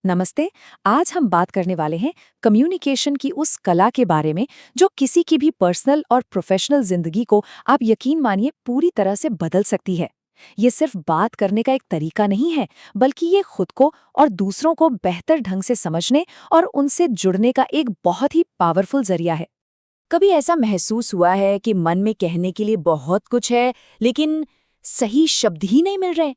नमस्ते। आज हम बात करने वाले हैं कम्युनिकेशन की उस कला के बारे में जो किसी की भी पर्सनल और प्रोफेशनल जिंदगी को आप यकीन मानिए पूरी तरह से बदल सकती है। ये सिर्फ बात करने का एक तरीका नहीं है, बल्कि ये खुद को और दूसरों को बेहतर ढंग से समझने और उनसे जुड़ने का एक बहुत ही पावरफुल जरिया है। कभी ऐसा महसूस हुआ है कि मन में कहने के लिए बहुत कुछ है, लेकिन सही शब्द ही नहीं मिल रहे?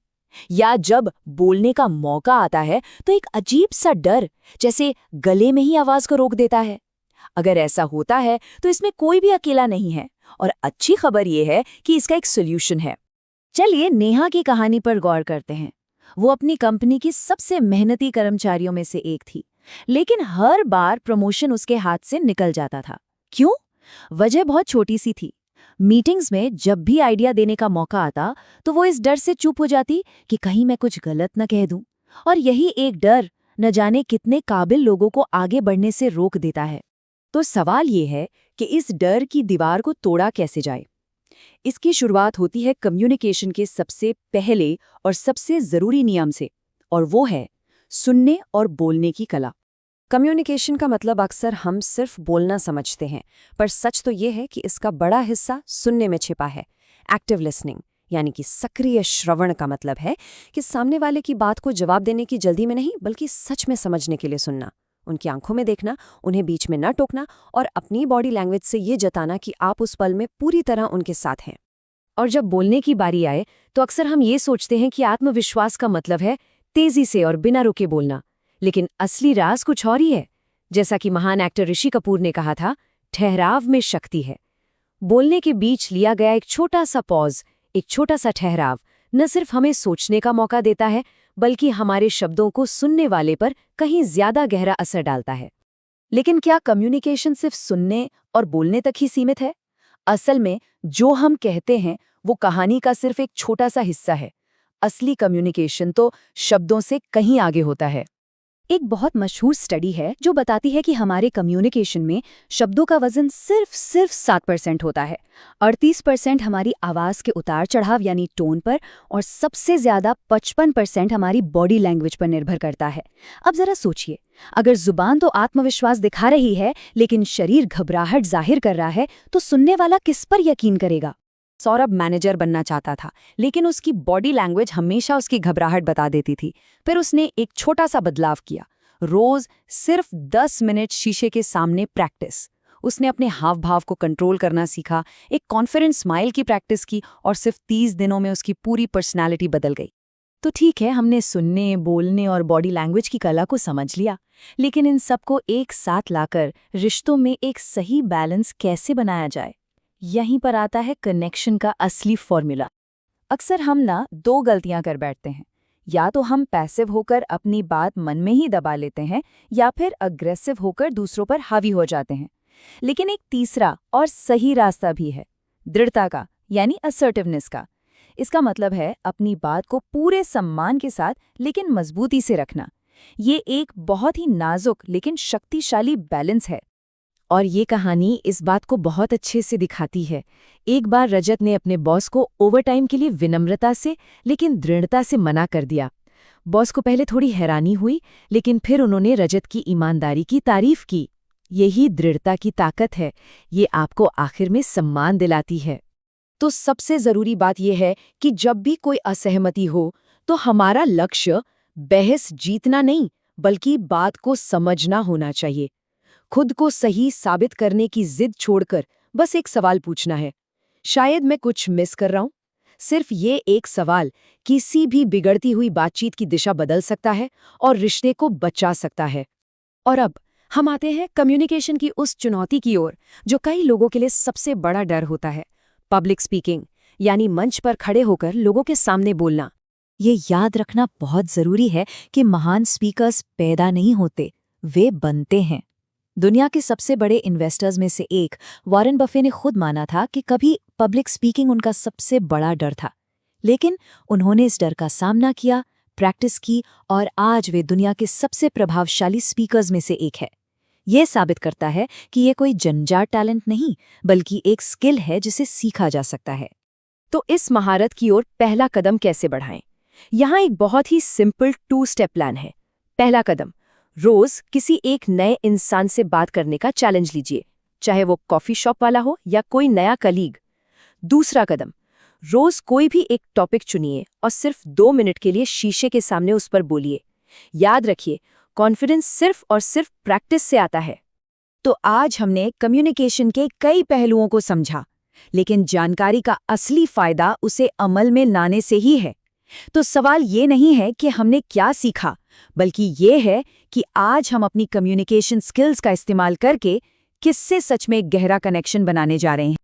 या जब बोलने का मौका आता है तो एक अजीब सा डर, जैसे गले में ही आवाज को रोक देता है? अगर ऐसा होता है तो इसमें कोई भी अकेला नहीं है, और अच्छी खबर यह है कि इसका एक सोल्यूशन है। चलिए नेहा की कहानी पर गौर करते हैं। वो अपनी कंपनी की सबसे मेहनती कर्मचारियों में से एक थी, लेकिन हर बार प्रमोशन उसके हाथ से निकल जाता था। क्यों? वजह बहुत छोटी सी थी। मीटिंग्स में जब भी आइडिया देने का मौका आता तो वो इस डर से चुप हो जाती कि कहीं मैं कुछ गलत न कह दूं। और यही एक डर न जाने कितने काबिल लोगों को आगे बढ़ने से रोक देता है। तो सवाल ये है कि इस डर की दीवार को तोड़ा कैसे जाए। इसकी शुरुआत होती है कम्युनिकेशन के सबसे पहले और सबसे जरूरी नियम से, और वो है सुनने और बोलने की कला। कम्युनिकेशन का मतलब अक्सर हम सिर्फ बोलना समझते हैं, पर सच तो ये है कि इसका बड़ा हिस्सा सुनने में छिपा है। एक्टिव लिसनिंग यानी कि सक्रिय श्रवण का मतलब है कि सामने वाले की बात को जवाब देने की जल्दी में नहीं, बल्कि सच में समझने के लिए सुनना, उनकी आंखों में देखना, उन्हें बीच में न टोकना और अपनी बॉडी लैंग्वेज से ये जताना कि आप उस पल में पूरी तरह उनके साथ हैं। और जब बोलने की बारी आए तो अक्सर हम ये सोचते हैं कि आत्मविश्वास का मतलब है तेजी से और बिना रुके बोलना, लेकिन असली राज कुछ और ही है। जैसा कि महान एक्टर ऋषि कपूर ने कहा था, ठहराव में शक्ति है। बोलने के बीच लिया गया एक छोटा सा पॉज, एक छोटा सा ठहराव न सिर्फ हमें सोचने का मौका देता है, बल्कि हमारे शब्दों को सुनने वाले पर कहीं ज्यादा गहरा असर डालता है। लेकिन क्या कम्युनिकेशन सिर्फ सुनने और बोलने तक ही सीमित है? असल में जो हम कहते हैं वो कहानी का सिर्फ एक छोटा सा हिस्सा है। असली कम्युनिकेशन तो शब्दों से कहीं आगे होता है। एक बहुत मशहूर स्टडी है जो बताती है कि हमारे कम्युनिकेशन में शब्दों का वजन सिर्फ 7% होता है। 38% हमारी आवाज़ के उतार चढ़ाव यानी टोन पर, और सबसे ज़्यादा 55% हमारी बॉडी लैंग्वेज पर निर्भर करता है। अब ज़रा सोचिए, अगर जुबान तो आत्मविश्वास दिखा रही है लेकिन शरीर घबराहट जाहिर कर रहा है, तो सुनने वाला किस पर यकीन करेगा? सौरभ मैनेजर बनना चाहता था, लेकिन उसकी बॉडी लैंग्वेज हमेशा उसकी घबराहट बता देती थी। फिर उसने एक छोटा सा बदलाव किया। रोज सिर्फ 10 मिनट शीशे के सामने प्रैक्टिस। उसने अपने हाव भाव को कंट्रोल करना सीखा, एक कॉन्फिडेंट स्माइल की प्रैक्टिस की, और सिर्फ 30 दिनों में उसकी पूरी पर्सनैलिटी बदल गई। तो ठीक है, हमने सुनने, बोलने और बॉडी लैंग्वेज की कला को समझ लिया, लेकिन इन सबको एक साथ लाकर रिश्तों में एक सही बैलेंस कैसे बनाया जाए? यहीं पर आता है कनेक्शन का असली फॉर्मूला। अक्सर हम दो गलतियां कर बैठते हैं। या तो हम पैसिव होकर अपनी बात मन में ही दबा लेते हैं, या फिर अग्रेसिव होकर दूसरों पर हावी हो जाते हैं। लेकिन एक तीसरा और सही रास्ता भी है, दृढ़ता का, यानी असर्टिवनेस का। इसका मतलब है अपनी बात को पूरे सम्मान के साथ लेकिन मजबूती से रखना। ये एक बहुत ही नाजुक लेकिन शक्तिशाली बैलेंस है। और ये कहानी इस बात को बहुत अच्छे से दिखाती है। एक बार रजत ने अपने बॉस को ओवरटाइम के लिए विनम्रता से लेकिन दृढ़ता से मना कर दिया। बॉस को पहले थोड़ी हैरानी हुई, लेकिन फिर उन्होंने रजत की ईमानदारी की तारीफ की। यही दृढ़ता की ताकत है, ये आपको आखिर में सम्मान दिलाती है। तो सबसे जरूरी बात यह है कि जब भी कोई असहमति हो तो हमारा लक्ष्य बहस जीतना नहीं, बल्कि बात को समझना होना चाहिए। खुद को सही साबित करने की जिद छोड़कर बस एक सवाल पूछना है, शायद मैं कुछ मिस कर रहा हूं। सिर्फ ये एक सवाल किसी भी बिगड़ती हुई बातचीत की दिशा बदल सकता है और रिश्ते को बचा सकता है। और अब हम आते हैं कम्युनिकेशन की उस चुनौती की ओर जो कई लोगों के लिए सबसे बड़ा डर होता है, पब्लिक स्पीकिंग, यानी मंच पर खड़े होकर लोगों के सामने बोलना। ये याद रखना बहुत जरूरी है कि महान स्पीकर्स पैदा नहीं होते, वे बनते हैं। दुनिया के सबसे बड़े इन्वेस्टर्स में से एक वॉरेन बफे ने खुद माना था कि कभी पब्लिक स्पीकिंग उनका सबसे बड़ा डर था, लेकिन उन्होंने इस डर का सामना किया, प्रैक्टिस की, और आज वे दुनिया के सबसे प्रभावशाली स्पीकर्स में से एक है। यह साबित करता है कि ये कोई जन्मजात टैलेंट नहीं, बल्कि एक स्किल है जिसे सीखा जा सकता है। तो इस महारत की ओर पहला कदम कैसे बढ़ाएं? यहाँ एक बहुत ही सिंपल 2 स्टेप प्लान है। पहला कदम, रोज किसी एक नए इंसान से बात करने का चैलेंज लीजिए, चाहे वो कॉफी शॉप वाला हो या कोई नया कलीग। दूसरा कदम, रोज कोई भी एक टॉपिक चुनिए और सिर्फ 2 मिनट के लिए शीशे के सामने उस पर बोलिए। याद रखिए, कॉन्फिडेंस सिर्फ और सिर्फ प्रैक्टिस से आता है। तो आज हमने कम्युनिकेशन के कई पहलुओं को समझा, लेकिन जानकारी का असली फायदा उसे अमल में लाने से ही है। तो सवाल ये नहीं है कि हमने क्या सीखा, बल्कि ये है कि आज हम अपनी कम्युनिकेशन स्किल्स का इस्तेमाल करके किससे सच में गहरा कनेक्शन बनाने जा रहे हैं।